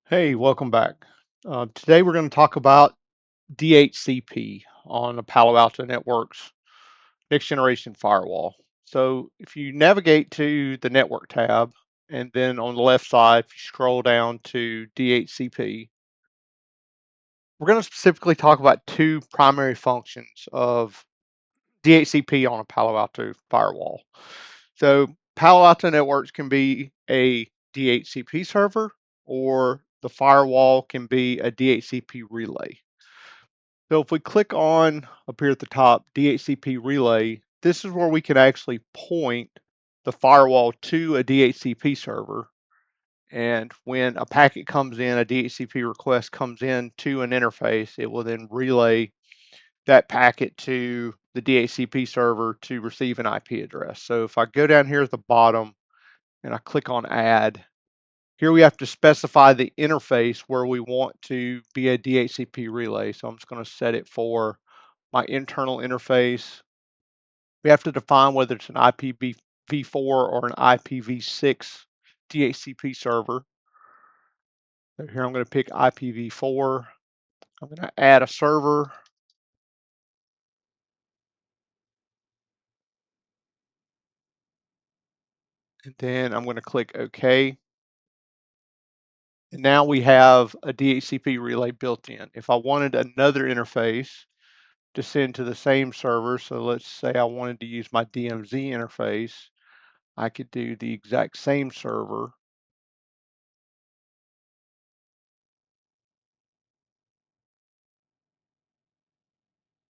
Hey, welcome back. Today we're going to talk about DHCP on the Palo Alto Networks next generation firewall. So if you navigate to the network tab and then on the left side, if you scroll down to DHCP, we're going to specifically talk about two primary functions of DHCP on a Palo Alto firewall. So Palo Alto Networks can be a DHCP server or the firewall can be a DHCP relay. So if we click on up here at the top, DHCP Relay, this is where we can actually point the firewall to a DHCP server. And when a packet comes in, a DHCP request comes in to an interface, it will then relay that packet to the DHCP server to receive an IP address. So if I go down here at the bottom and I click on Add, here we have to specify the interface where we want to be a DHCP relay. So I'm just going to set it for my internal interface. We have to define whether it's an IPv4 or an IPv6 DHCP server. So here I'm going to pick IPv4. I'm going to add a server. And then I'm going to click OK. And now we have a DHCP relay built in. If I wanted another interface to send to the same server, so let's say I wanted to use my DMZ interface, I could do the exact same server.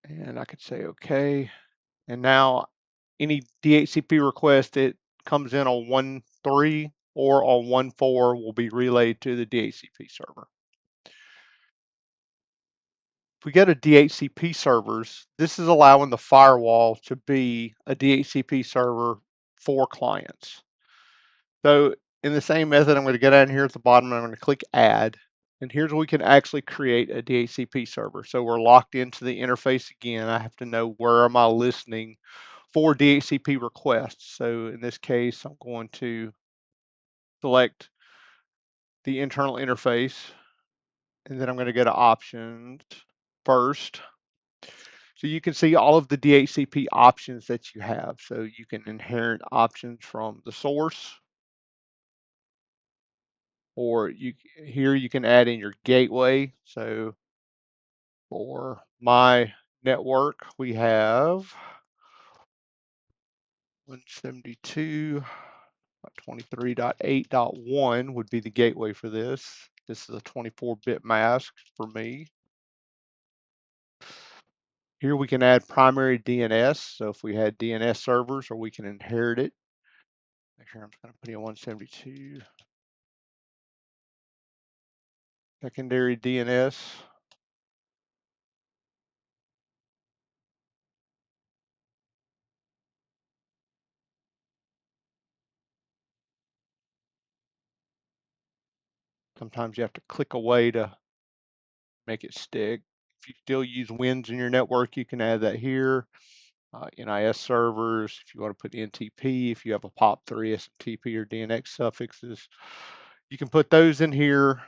And I could say OK. And now any DHCP request that comes in on 1.3 or on 1.4 will be relayed to the DHCP server. If we go to DHCP servers, this is allowing the firewall to be a DHCP server for clients. So in the same method, I'm going to go down here at the bottom and I'm going to click Add. And here's where we can actually create a DHCP server. So we're locked into the interface again. I have to know where am I listening for DHCP requests. So in this case, I'm going to select the internal interface, and then I'm going to go to options first. So you can see all of the DHCP options that you have. So you can inherit options from the source, or here you can add in your gateway. So for my network, we have 172.23.8.1 would be the gateway for this. This is a 24-bit mask for me. Here we can add primary DNS. So if we had DNS servers, or we can inherit it. Make sure I'm just going to put in 172. Secondary DNS. Sometimes you have to click away to make it stick. If you still use WINS in your network, you can add that here. NIS servers, if you want to put NTP, if you have a POP3, SMTP, or DNX suffixes, you can put those in here.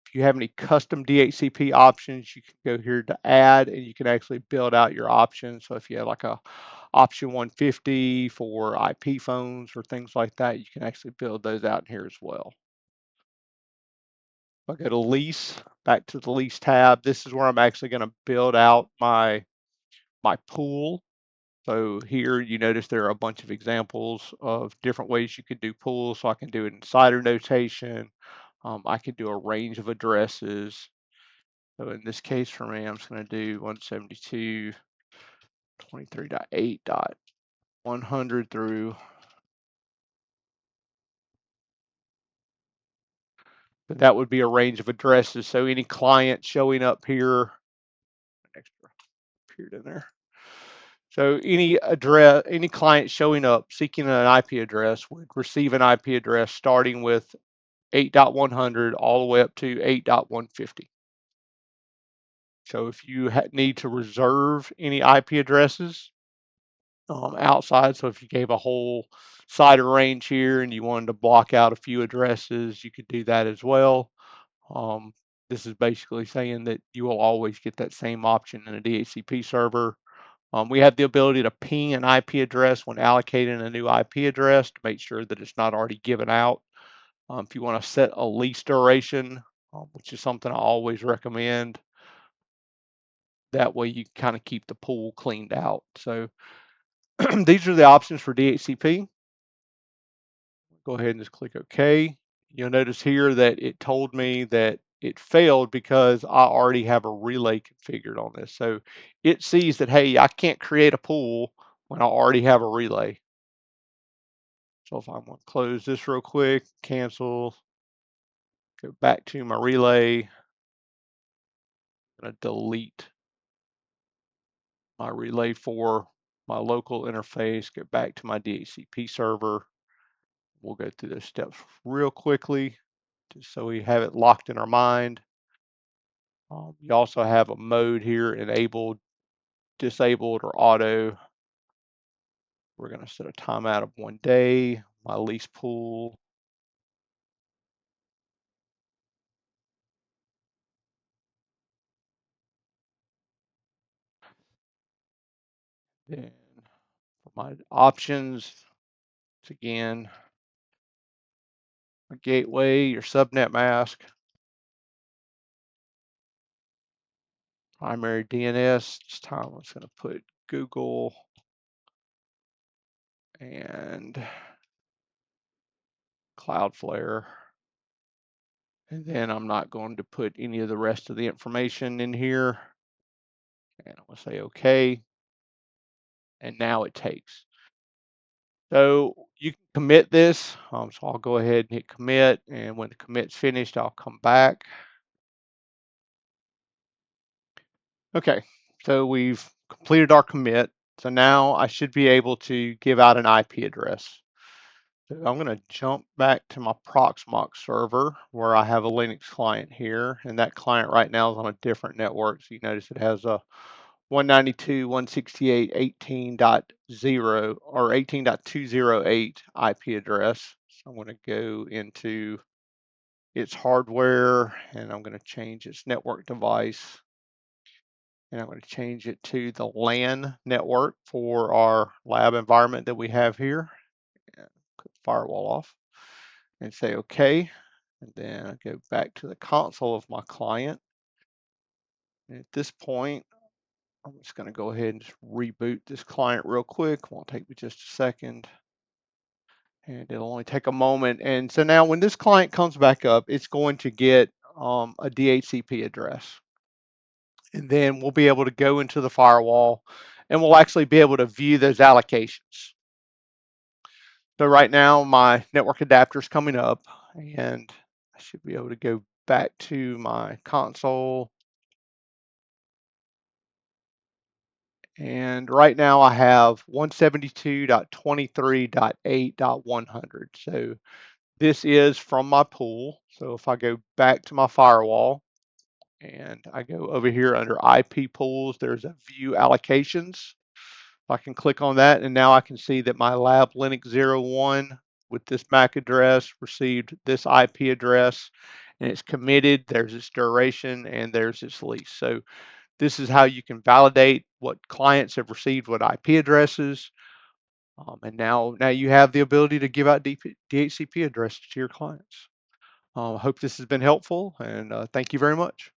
If you have any custom DHCP options, you can go here to add, and you can actually build out your options. So if you have like a option 150 for IP phones or things like that, you can actually build those out in here as well. If I go to lease, back to the lease tab, this is where I'm actually going to build out my pool. So here you notice there are a bunch of examples of different ways you could do pools. So I can do it in CIDR notation. I could do a range of addresses. So in this case for me, I'm just going to do 172.23.8.100 through. But that would be a range of addresses. So any client showing up here, extra period in there. So any client showing up seeking an IP address would receive an IP address starting with 8.100 all the way up to 8.150. So if you need to reserve any IP addresses outside, so if you gave a whole CIDR range here and you wanted to block out a few addresses, you could do that as well. Um, this is basically saying that you will always get that same option in a DHCP server. We have the ability to ping an IP address when allocating a new IP address to make sure that it's not already given out. If you want to set a lease duration, which is something I always recommend, that way you kind of keep the pool cleaned out. So these are the options for DHCP. Go ahead and just click OK. You'll notice here that it told me that it failed because I already have a relay configured on this. So it sees that, hey, I can't create a pool when I already have a relay. So if I'm going to close this real quick, cancel, go back to my relay, I'm going to delete my relay for my local interface, go back to my DHCP server. We'll go through those steps real quickly just so we have it locked in our mind. You also have a mode here, enabled, disabled, or auto. We're going to set a timeout of 1 day, my lease pool. Then for my options, it's again, a gateway, your subnet mask, primary DNS. This time I'm just going to put Google and Cloudflare. And then I'm not going to put any of the rest of the information in here. And I'm going to say OK. And now it takes. So you can commit this. So I'll go ahead and hit commit. And when the commit's finished, I'll come back. Okay, so we've completed our commit. So now I should be able to give out an IP address. So I'm going to jump back to my Proxmox server where I have a Linux client here. And that client right now is on a different network. So you notice it has a 192.168.18.0 or 18.208 IP address. So I'm going to go into its hardware and I'm going to change its network device. And I'm going to change it to the LAN network for our lab environment that we have here. And put the firewall off and say OK. And then I go back to the console of my client. And at this point, I'm just going to go ahead and just reboot this client real quick. Won't take me just a second. And it'll only take a moment. And so now when this client comes back up, it's going to get a DHCP address. And then we'll be able to go into the firewall and we'll actually be able to view those allocations. So right now my network adapter is coming up and I should be able to go back to my console. And right now I have 172.23.8.100. So this is from my pool. So if I go back to my firewall and I go over here under IP pools, there's a view allocations. I can click on that and now I can see that my lab Linux 01 with this MAC address received this IP address and it's committed. There's its duration and there's its lease. So this is how you can validate what clients have received, what IP addresses. And now you have the ability to give out DHCP addresses to your clients. I hope this has been helpful and thank you very much.